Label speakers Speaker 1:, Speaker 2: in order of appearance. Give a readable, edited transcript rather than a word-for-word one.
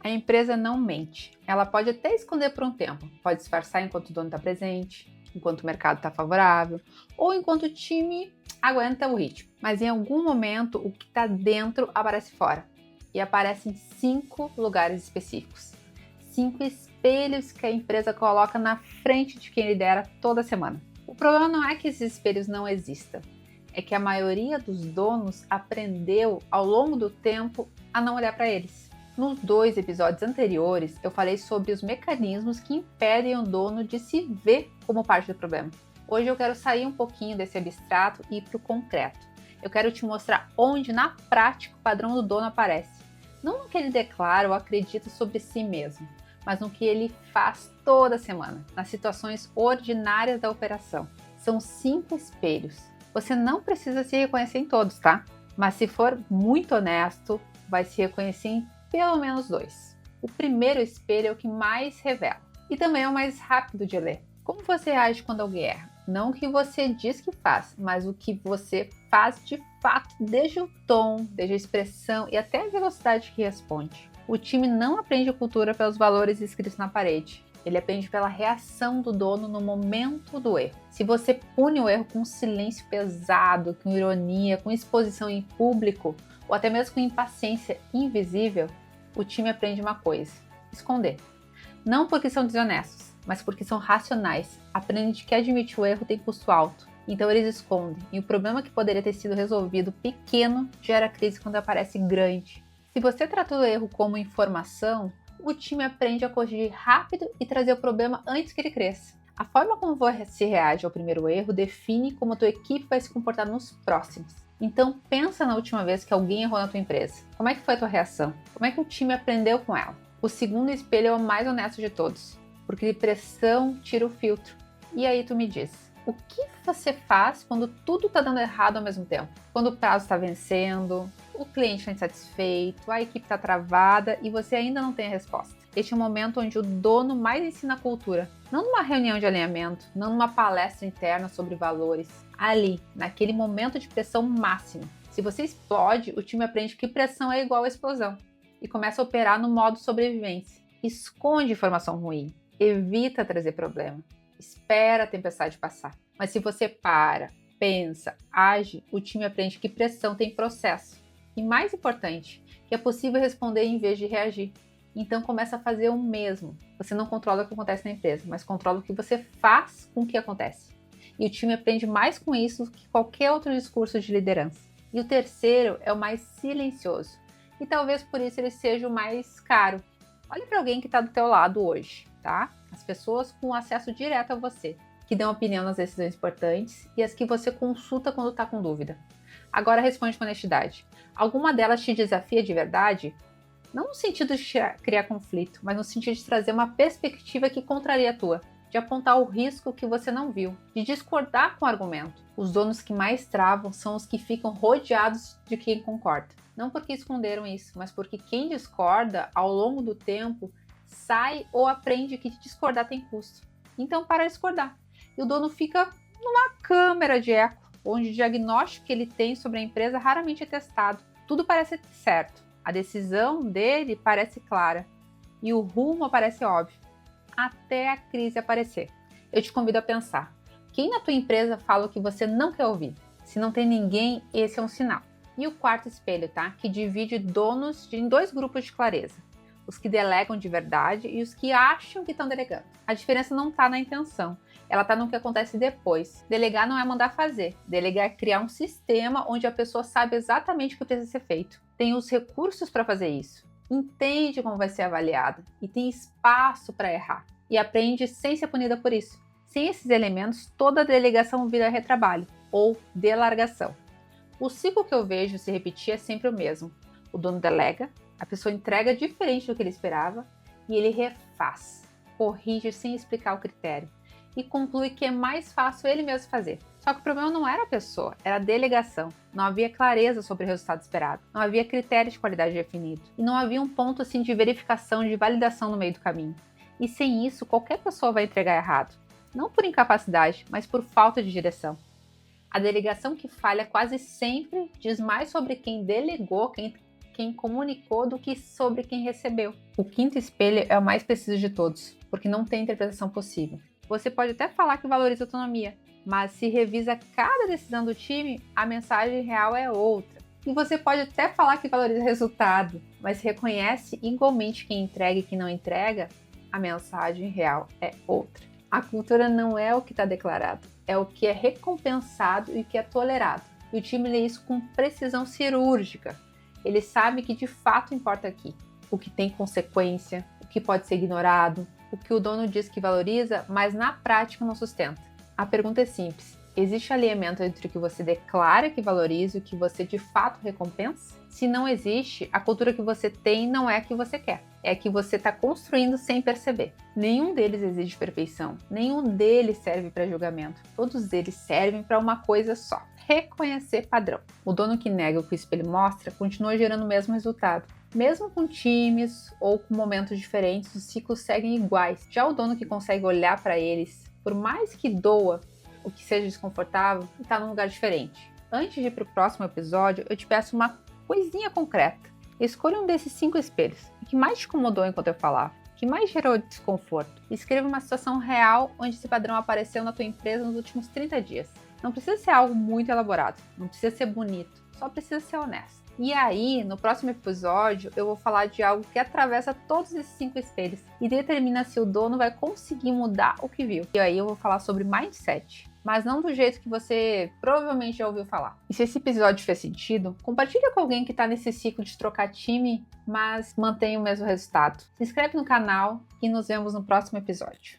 Speaker 1: A empresa não mente. Ela pode até esconder por um tempo, pode disfarçar enquanto o dono está presente, enquanto o mercado está favorável, ou enquanto o time aguenta o ritmo. Mas em algum momento, o que está dentro aparece fora. E aparece em 5 lugares específicos. 5 espelhos que a empresa coloca na frente de quem lidera toda semana. O problema não é que esses espelhos não existam. É que a maioria dos donos aprendeu ao longo do tempo a não olhar para eles. Nos 2 episódios anteriores, eu falei sobre os mecanismos que impedem o dono de se ver como parte do problema. Hoje eu quero sair um pouquinho desse abstrato e ir para o concreto. Eu quero te mostrar onde, na prática, o padrão do dono aparece. Não no que ele declara ou acredita sobre si mesmo, mas no que ele faz toda semana, nas situações ordinárias da operação. São 5 espelhos. Você não precisa se reconhecer em todos, tá? Mas se for muito honesto, vai se reconhecer em pelo menos 2. O primeiro espelho é o que mais revela e também é o mais rápido de ler. Como você reage quando alguém erra? Não o que você diz que faz, mas o que você faz de fato, desde o tom, desde a expressão e até a velocidade que responde. O time não aprende cultura pelos valores escritos na parede. Ele aprende pela reação do dono no momento do erro. Se você pune o erro com um silêncio pesado, com ironia, com exposição em público, ou até mesmo com impaciência invisível, o time aprende uma coisa: esconder. Não porque são desonestos, mas porque são racionais. Aprendem que admitir o erro tem custo alto. Então eles escondem. E o problema que poderia ter sido resolvido pequeno gera crise quando aparece grande. Se você trata o erro como informação, o time aprende a corrigir rápido e trazer o problema antes que ele cresça. A forma como você reage ao primeiro erro define como a tua equipe vai se comportar nos próximos. Então pensa na última vez que alguém errou na tua empresa. Como é que foi a tua reação? Como é que o time aprendeu com ela? O segundo espelho é o mais honesto de todos, porque de pressão tira o filtro. E aí tu me diz, o que você faz quando tudo está dando errado ao mesmo tempo? Quando o prazo está vencendo, o cliente está insatisfeito, a equipe está travada e você ainda não tem a resposta. Este é o momento onde o dono mais ensina a cultura. Não numa reunião de alinhamento, não numa palestra interna sobre valores. Ali, naquele momento de pressão máxima. Se você explode, o time aprende que pressão é igual a explosão e começa a operar no modo sobrevivência. Esconde informação ruim, evita trazer problema, espera a tempestade passar. Mas se você para, pensa, age, o time aprende que pressão tem processo. E mais importante, que é possível responder em vez de reagir. Então começa a fazer o mesmo. Você não controla o que acontece na empresa, mas controla o que você faz com o que acontece. E o time aprende mais com isso do que qualquer outro discurso de liderança. E o terceiro é o mais silencioso. E talvez por isso ele seja o mais caro. Olha para alguém que está do teu lado hoje, tá? As pessoas com acesso direto a você, que dão opinião nas decisões importantes e as que você consulta quando está com dúvida. Agora responde com honestidade. Alguma delas te desafia de verdade? Não no sentido de criar conflito, mas no sentido de trazer uma perspectiva que contraria a tua, de apontar o risco que você não viu, de discordar com o argumento. Os donos que mais travam são os que ficam rodeados de quem concorda. Não porque esconderam isso, mas porque quem discorda, ao longo do tempo, sai ou aprende que discordar tem custo. Então para de discordar. E o dono fica numa câmara de eco, onde o diagnóstico que ele tem sobre a empresa raramente é testado. Tudo parece certo. A decisão dele parece clara. E o rumo parece óbvio. Até a crise aparecer. Eu te convido a pensar. Quem na tua empresa fala o que você não quer ouvir? Se não tem ninguém, esse é um sinal. E o quarto espelho, tá? Que divide donos em 2 grupos de clareza. Os que delegam de verdade e os que acham que estão delegando. A diferença não está na intenção. Ela está no que acontece depois. Delegar não é mandar fazer. Delegar é criar um sistema onde a pessoa sabe exatamente o que precisa ser feito. Tem os recursos para fazer isso. Entende como vai ser avaliada e tem espaço para errar. E aprende sem ser punida por isso. Sem esses elementos, toda a delegação vira retrabalho ou delargação. O ciclo que eu vejo se repetir é sempre o mesmo. O dono delega, a pessoa entrega diferente do que ele esperava e ele refaz, corrige sem explicar o critério e conclui que é mais fácil ele mesmo fazer. Só que o problema não era a pessoa, era a delegação. Não havia clareza sobre o resultado esperado, não havia critério de qualidade definido e não havia um ponto assim de verificação, de validação no meio do caminho. E sem isso, qualquer pessoa vai entregar errado. Não por incapacidade, mas por falta de direção. A delegação que falha quase sempre diz mais sobre quem delegou, quem quem comunicou do que sobre quem recebeu. O quinto espelho é o mais preciso de todos, porque não tem interpretação possível. Você pode até falar que valoriza autonomia, mas se revisa cada decisão do time, a mensagem real é outra. E você pode até falar que valoriza resultado, mas se reconhece igualmente quem entrega e quem não entrega, a mensagem real é outra. A cultura não é o que está declarado, é o que é recompensado e o que é tolerado. E o time lê isso com precisão cirúrgica. Ele sabe que de fato importa aqui, o que tem consequência, o que pode ser ignorado, o que o dono diz que valoriza, mas na prática não sustenta. A pergunta é simples: existe alinhamento entre o que você declara que valoriza e o que você de fato recompensa? Se não existe, a cultura que você tem não é a que você quer, é a que você está construindo sem perceber. Nenhum deles exige perfeição, nenhum deles serve para julgamento, todos eles servem para uma coisa só: reconhecer padrão. O dono que nega o que o espelho mostra continua gerando o mesmo resultado. Mesmo com times ou com momentos diferentes, os ciclos seguem iguais. Já o dono que consegue olhar para eles, por mais que doa, o que seja desconfortável, está num lugar diferente. Antes de ir para o próximo episódio, eu te peço uma coisinha concreta. Escolha um desses 5 espelhos. O que mais te incomodou enquanto eu falava? O que mais gerou desconforto? Escreva uma situação real onde esse padrão apareceu na tua empresa nos últimos 30 dias. Não precisa ser algo muito elaborado, não precisa ser bonito, só precisa ser honesto. E aí, no próximo episódio, eu vou falar de algo que atravessa todos esses 5 espelhos e determina se o dono vai conseguir mudar o que viu. E aí eu vou falar sobre mindset, mas não do jeito que você provavelmente já ouviu falar. E se esse episódio fez sentido, compartilha com alguém que está nesse ciclo de trocar time, mas mantém o mesmo resultado. Se inscreve no canal e nos vemos no próximo episódio.